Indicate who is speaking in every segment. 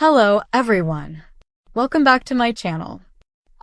Speaker 1: Hello, everyone. Welcome back to my channel.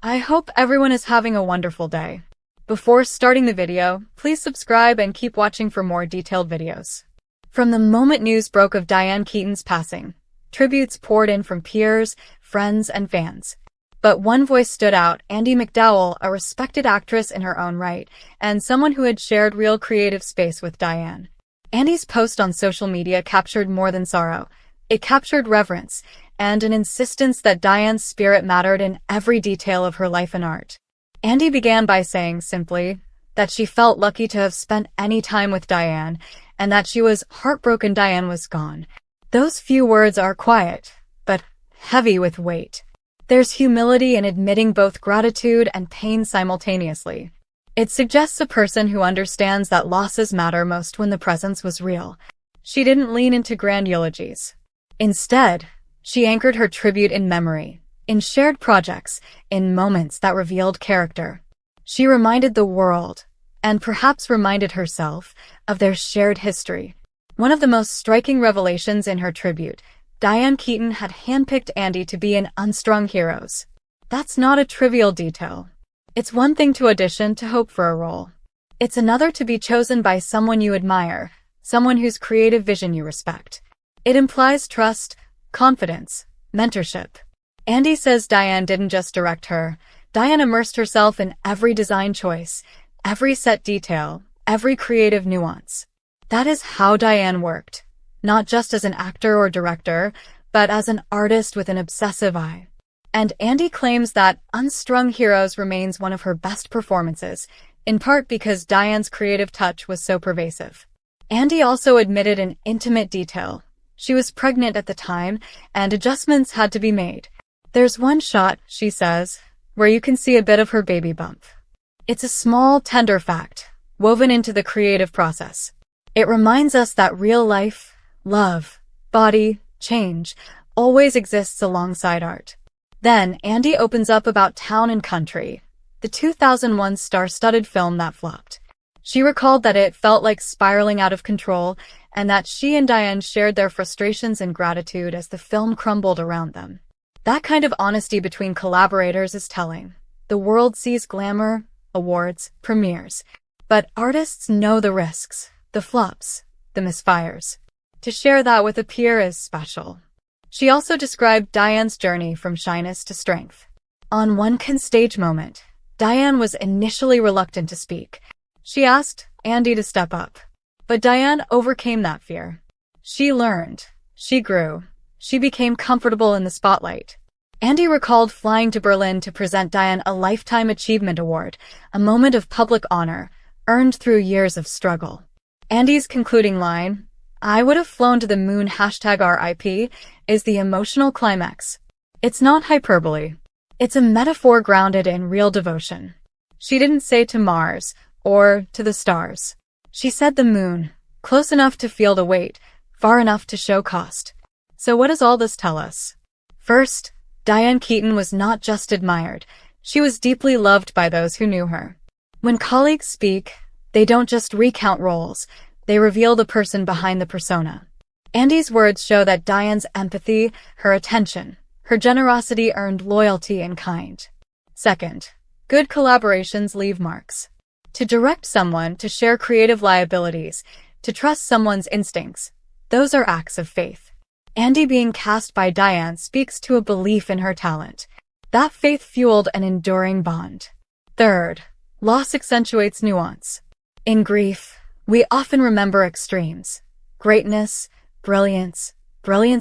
Speaker 1: I hope everyone is having a wonderful day. Before starting the video, please subscribe and keep watching for more detailed videos. From the moment news broke of Diane Keaton's passing, tributes poured in from peers, friends, and fans. But one voice stood out: Andie MacDowell, a respected actress in her own right, and someone who had shared real creative space with Diane. Andie's post on social media captured more than sorrow. It captured reverence and an insistence that Diane's spirit mattered in every detail of her life and art. Andie began by saying simply that she felt lucky to have spent any time with Diane and that she was heartbroken Diane was gone. Those few words are quiet, but heavy with weight. There's humility in admitting both gratitude and pain simultaneously. It suggests a person who understands that losses matter most when the presence was real. She didn't lean into grand eulogies. Instead, she anchored her tribute in memory, in shared projects, in moments that revealed character. She reminded the world, and perhaps reminded herself, of their shared history. One of the most striking revelations in her tribute: Diane Keaton had handpicked Andie to be in Unstrung Heroes. That's not a trivial detail. It's one thing to audition to hope for a role. It's another to be chosen by someone you admire, someone whose creative vision you respect. It implies trust, confidence, mentorship. Andie says Diane didn't just direct her. Diane immersed herself in every design choice, every set detail, every creative nuance. That is how Diane worked, not just as an actor or director, but as an artist with an obsessive eye. And Andie claims that Unstrung Heroes remains one of her best performances, in part because Diane's creative touch was so pervasive. Andie also admitted an intimate detail. She was pregnant at the time, and adjustments had to be made. There's one shot, she says, where you can see a bit of her baby bump. It's a small, tender fact, woven into the creative process. It reminds us that real life, love, body, change, always exists alongside art. Then, Andie opens up about Town and Country, the 2001 star-studded film that flopped. She recalled that it felt like spiraling out of control, and that she and Diane shared their frustrations and gratitude as the film crumbled around them. That kind of honesty between collaborators is telling. The world sees glamour, awards, premieres, but artists know the risks, the flops, the misfires. To share that with a peer is special. She also described Diane's journey from shyness to strength. On one stage moment, Diane was initially reluctant to speak. She asked Andie to step up. But Diane overcame that fear. She learned. She grew. She became comfortable in the spotlight. Andie recalled flying to Berlin to present Diane a Lifetime Achievement Award, a moment of public honor, earned through years of struggle. Andie's concluding line, "I would have flown to the moon #RIP, is the emotional climax. It's not hyperbole. It's a metaphor grounded in real devotion. She didn't say to Mars or to the stars. She said the moon, close enough to feel the weight, far enough to show cost." So what does all this tell us? First, Diane Keaton was not just admired. She was deeply loved by those who knew her. When colleagues speak, they don't just recount roles. They reveal the person behind the persona. Andie's words show that Diane's empathy, her attention, her generosity earned loyalty in kind. Second, good collaborations leave marks. To direct someone, to share creative liabilities, to trust someone's instincts, those are acts of faith. Andie being cast by Diane speaks to a belief in her talent. That faith fueled an enduring bond. Third, loss accentuates nuance. In grief, we often remember extremes: greatness, brilliance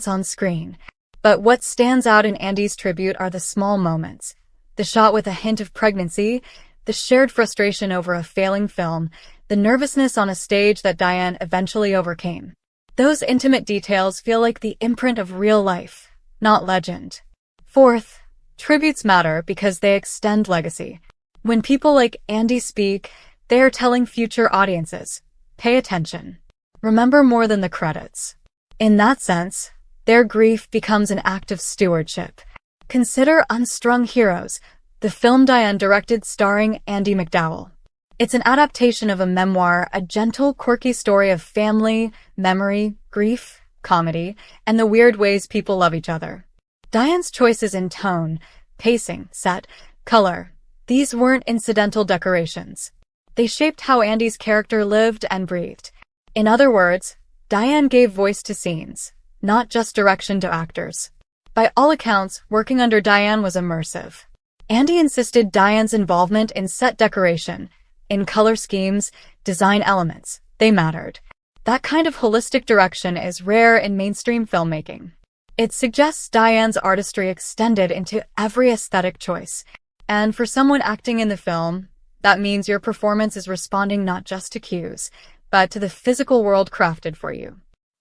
Speaker 1: on screen. But what stands out in Andie's tribute are the small moments. The shot with a hint of pregnancy, the shared frustration over a failing film, the nervousness on a stage that Diane eventually overcame. Those intimate details feel like the imprint of real life, not legend. Fourth, tributes matter because they extend legacy. When people like Andie speak, they are telling future audiences, pay attention. Remember more than the credits. In that sense, their grief becomes an act of stewardship. Consider Unstrung Heroes, the film Diane directed starring Andie MacDowell. It's an adaptation of a memoir, a gentle, quirky story of family, memory, grief, comedy, and the weird ways people love each other. Diane's choices in tone, pacing, set, color, these weren't incidental decorations. They shaped how Andie's character lived and breathed. In other words, Diane gave voice to scenes, not just direction to actors. By all accounts, working under Diane was immersive. Andie insisted Diane's involvement in set decoration, in color schemes, design elements, they mattered. That kind of holistic direction is rare in mainstream filmmaking. It suggests Diane's artistry extended into every aesthetic choice. And for someone acting in the film, that means your performance is responding not just to cues, but to the physical world crafted for you.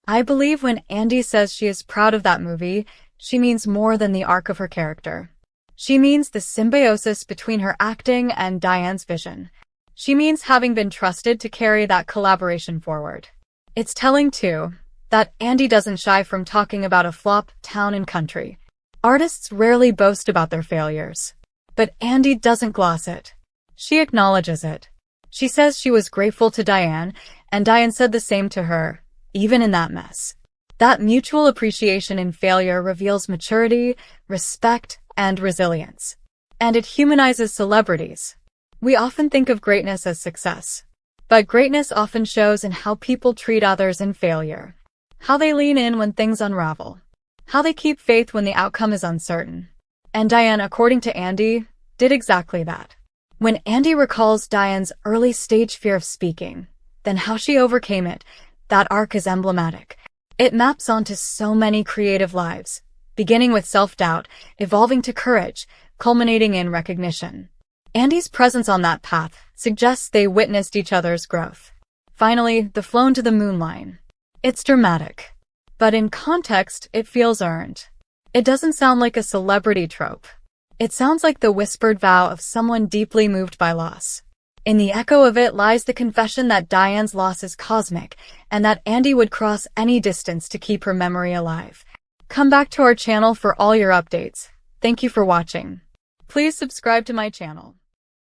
Speaker 1: I believe when Andie says she is proud of that movie, she means more than the arc of her character. She means the symbiosis between her acting and Diane's vision. She means having been trusted to carry that collaboration forward. It's telling, too, that Andie doesn't shy from talking about a flop, town and country. Artists rarely boast about their failures. But Andie doesn't gloss it. She acknowledges it. She says she was grateful to Diane, and Diane said the same to her, even in that mess. That mutual appreciation in failure reveals maturity, respect, and resilience. And it humanizes celebrities. We often think of greatness as success. But greatness often shows in how people treat others in failure. How they lean in when things unravel. How they keep faith when the outcome is uncertain. And Diane, according to Andie, did exactly that. When Andie recalls Diane's early-stage fear of speaking, then how she overcame it, that arc is emblematic. It maps onto so many creative lives, beginning with self-doubt, evolving to courage, culminating in recognition. Andie's presence on that path suggests they witnessed each other's growth. Finally, the flown to the moon line. It's dramatic. But in context, it feels earned. It doesn't sound like a celebrity trope. It sounds like the whispered vow of someone deeply moved by loss. In the echo of it lies the confession that Diane's loss is cosmic, and that Andie would cross any distance to keep her memory alive. Come back to our channel for all your updates. Thank you for watching. Please subscribe to my channel.